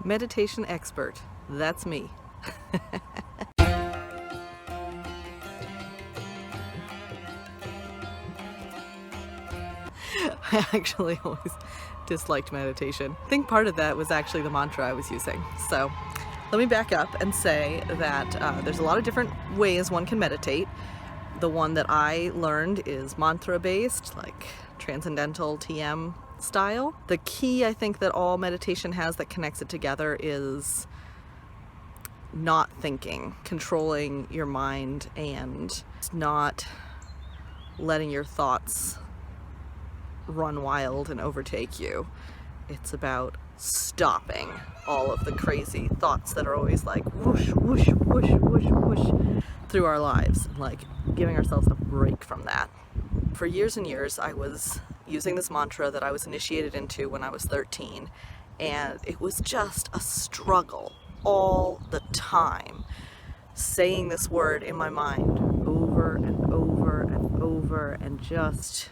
Meditation expert. That's me. I actually always disliked meditation. I think part of that was actually the mantra I was using. So let me back up and say that there's a lot of different ways one can meditate. The one that I learned is mantra-based, like transcendental TM style. The key I think that all meditation has that connects it together is not thinking, controlling your mind and not letting your thoughts run wild and overtake you. It's about stopping all of the crazy thoughts that are always like whoosh, whoosh, whoosh, whoosh, whoosh through our lives, like giving ourselves a break from that. For years and years, I was using this mantra that I was initiated into when I was 13, and it was just a struggle all the time, saying this word in my mind over and over and over, and just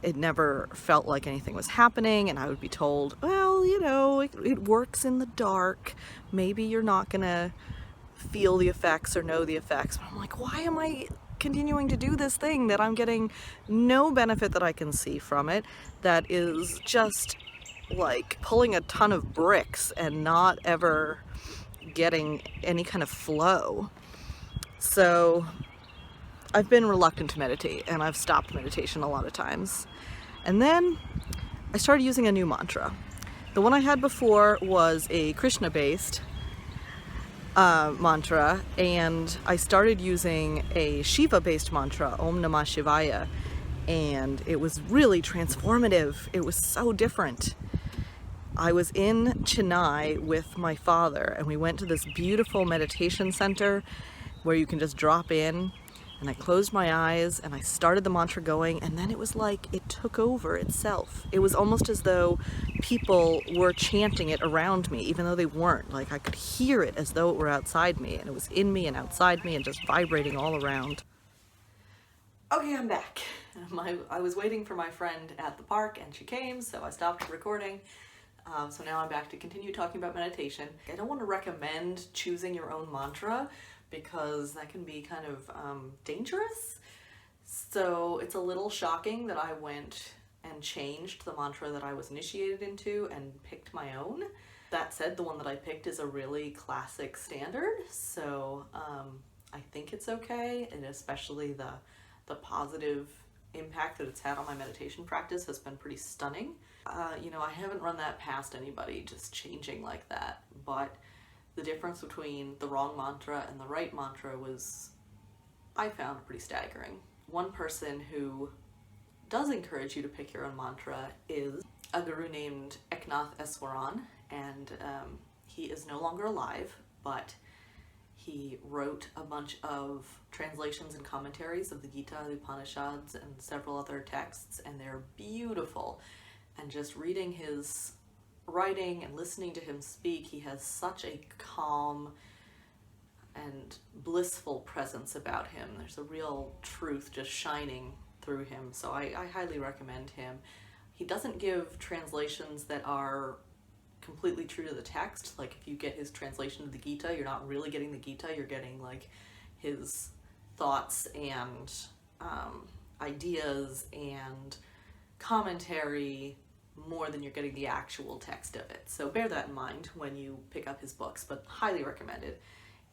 it never felt like anything was happening. And I would be told, well, you know, it works in the dark, maybe you're not gonna feel the effects or know the effects. But I'm like, why am I continuing to do this thing that I'm getting no benefit that I can see from it, that is just like pulling a ton of bricks and not ever getting any kind of flow? So I've been reluctant to meditate, and I've stopped meditation a lot of times. And then I started using a new mantra. The one I had before was a Krishna-based mantra, and I started using a Shiva-based mantra, Om Namah Shivaya, and it was really transformative. It was so different. I was in Chennai with my father, and we went to this beautiful meditation center where you can just drop in, and I closed my eyes and I started the mantra going, and then it was like it took over itself. It was almost as though people were chanting it around me, even though they weren't. Like I could hear it as though it were outside me, and it was in me and outside me and just vibrating all around. Okay, I'm back. I was waiting for my friend at the park, and she came, so I stopped recording. So now I'm back to continue talking about meditation. I don't want to recommend choosing your own mantra because that can be kind of dangerous. So it's a little shocking that I went and changed the mantra that I was initiated into and picked my own. That said, the one that I picked is a really classic standard, so I think it's okay, and especially the positive impact that it's had on my meditation practice has been pretty stunning. You know, I haven't run that past anybody, just changing like that, but the difference between the wrong mantra and the right mantra was, I found, pretty staggering. One person who does encourage you to pick your own mantra is a guru named Eknath Eswaran, and he is no longer alive, but he wrote a bunch of translations and commentaries of the Gita, the Upanishads, and several other texts, and they're beautiful. And just reading his writing and listening to him speak, he has such a calm and blissful presence about him. There's a real truth just shining through him, so I highly recommend him. He doesn't give translations that are completely true to the text. Like if you get his translation of the Gita, you're not really getting the Gita, you're getting like his thoughts and ideas and commentary more than you're getting the actual text of it. So bear that in mind when you pick up his books, but highly recommended.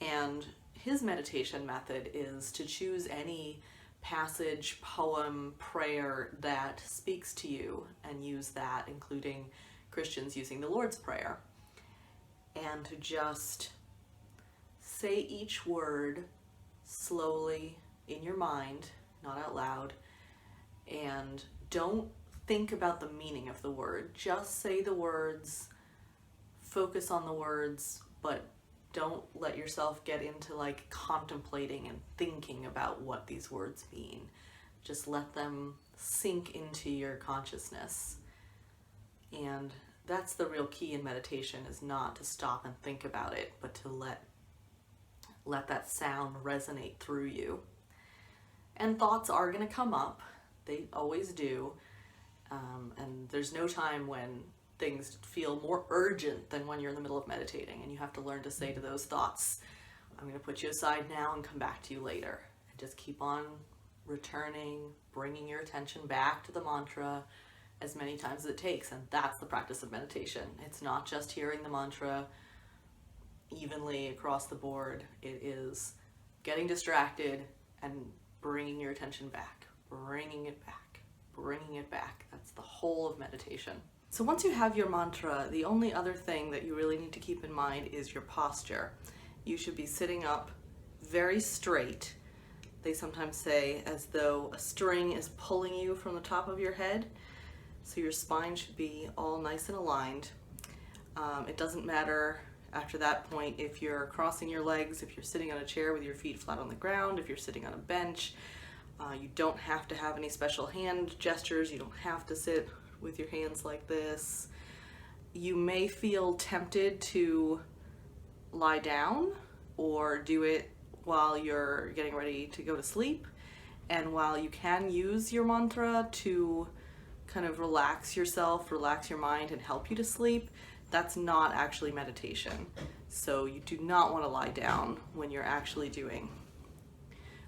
And his meditation method is to choose any passage, poem, prayer that speaks to you and use that, including Christians using the Lord's Prayer, and to just say each word slowly in your mind, not out loud, and don't think about the meaning of the word. Just say the words, focus on the words, but don't let yourself get into like contemplating and thinking about what these words mean. Just let them sink into your consciousness. And that's the real key in meditation, is not to stop and think about it, but to let that sound resonate through you. And thoughts are going to come up. They always do. And there's no time when things feel more urgent than when you're in the middle of meditating, and you have to learn to say to those thoughts, I'm going to put you aside now and come back to you later. And just keep on returning, bringing your attention back to the mantra as many times as it takes. And that's the practice of meditation. It's not just hearing the mantra evenly across the board. It is getting distracted and bringing your attention back, bringing it back, bringing it back. That's the whole of meditation. So once you have your mantra, the only other thing that you really need to keep in mind is your posture. You should be sitting up very straight. They sometimes say as though a string is pulling you from the top of your head. So your spine should be all nice and aligned. It doesn't matter after that point if you're crossing your legs, if you're sitting on a chair with your feet flat on the ground, if you're sitting on a bench. You don't have to have any special hand gestures. You don't have to sit with your hands like this. You may feel tempted to lie down or do it while you're getting ready to go to sleep. And while you can use your mantra to kind of relax yourself, relax your mind, and help you to sleep, that's not actually meditation. So you do not want to lie down when you're actually doing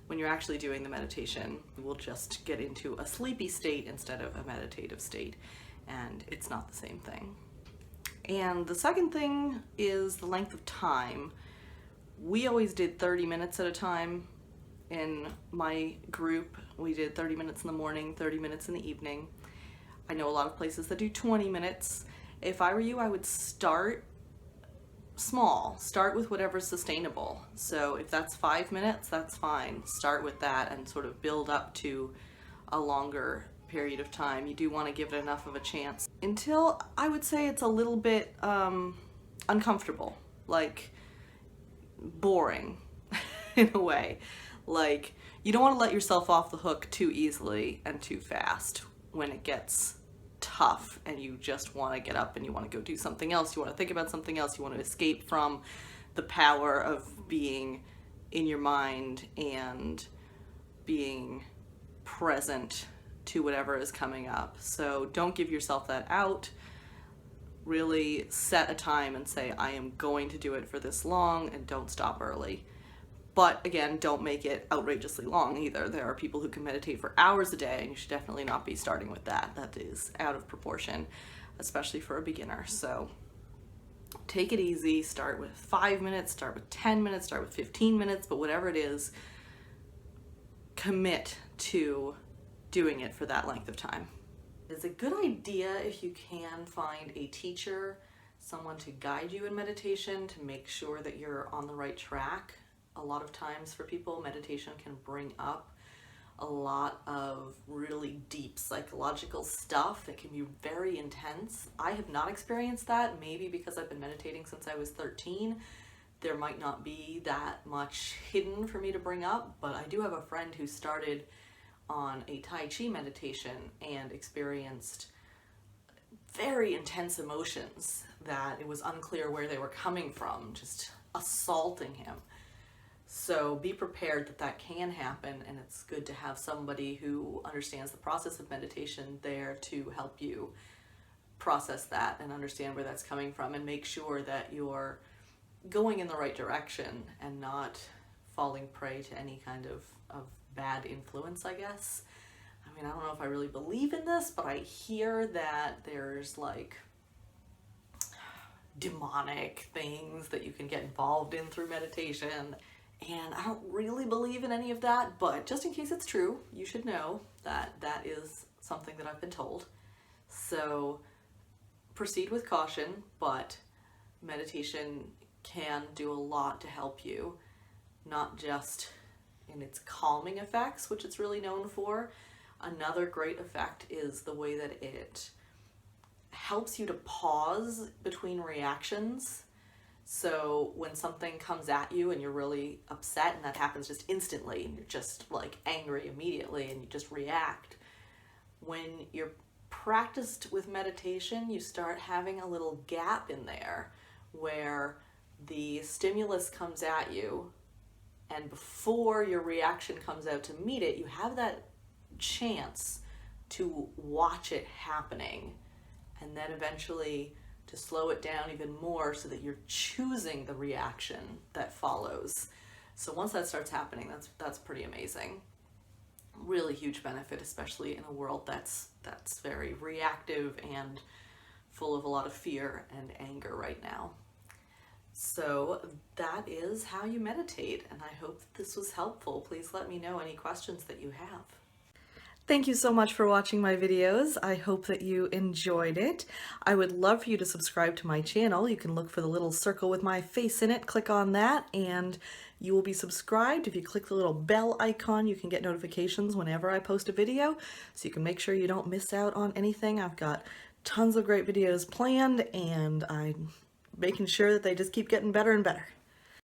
the meditation. You will just get into a sleepy state instead of a meditative state, and it's not the same thing. And the second thing is the length of time. We always did 30 minutes at a time in my group. We did 30 minutes in the morning, 30 minutes in the evening. I know a lot of places that do 20 minutes. If I were you, I would start small. Start with whatever's sustainable. So if that's 5 minutes, that's fine. Start with that and sort of build up to a longer period of time. You do want to give it enough of a chance until I would say it's a little bit uncomfortable, like boring in a way. Like you don't want to let yourself off the hook too easily and too fast when it gets tough and you just want to get up and you want to go do something else. You want to think about something else. You want to escape from the power of being in your mind and being present to whatever is coming up. So don't give yourself that out. Really set a time and say, I am going to do it for this long, and don't stop early. But again, don't make it outrageously long either. There are people who can meditate for hours a day, and you should definitely not be starting with that. That is out of proportion, especially for a beginner. So take it easy. Start with 5 minutes, start with 10 minutes, start with 15 minutes, but whatever it is, commit to doing it for that length of time. It's a good idea if you can find a teacher, someone to guide you in meditation, to make sure that you're on the right track. A lot of times for people, meditation can bring up a lot of really deep psychological stuff that can be very intense. I have not experienced that, maybe because I've been meditating since I was 13. There might not be that much hidden for me to bring up, but I do have a friend who started on a Tai Chi meditation and experienced very intense emotions that it was unclear where they were coming from, just assaulting him. So be prepared that that can happen, and it's good to have somebody who understands the process of meditation there to help you process that and understand where that's coming from, and make sure that you're going in the right direction and not falling prey to any kind of bad influence, I guess. I mean, I don't know if I really believe in this, but I hear that there's like demonic things that you can get involved in through meditation. And I don't really believe in any of that, but just in case it's true, you should know that that is something that I've been told. So proceed with caution, but meditation can do a lot to help you, not just in its calming effects, which it's really known for. Another great effect is the way that it helps you to pause between reactions. So when something comes at you and you're really upset, and that happens just instantly, and you're just like angry immediately and you just react, when you're practiced with meditation, you start having a little gap in there where the stimulus comes at you, and before your reaction comes out to meet it, you have that chance to watch it happening and then eventually to slow it down even more so that you're choosing the reaction that follows. So once that starts happening, that's pretty amazing. Really huge benefit, especially in a world that's very reactive and full of a lot of fear and anger right now. So that is how you meditate, and I hope that this was helpful. Please let me know any questions that you have. Thank you so much for watching my videos. I hope that you enjoyed it. I would love for you to subscribe to my channel. You can look for the little circle with my face in it, click on that, and you will be subscribed. If you click the little bell icon, you can get notifications whenever I post a video, so you can make sure you don't miss out on anything. I've got tons of great videos planned, and I'm making sure that they just keep getting better and better.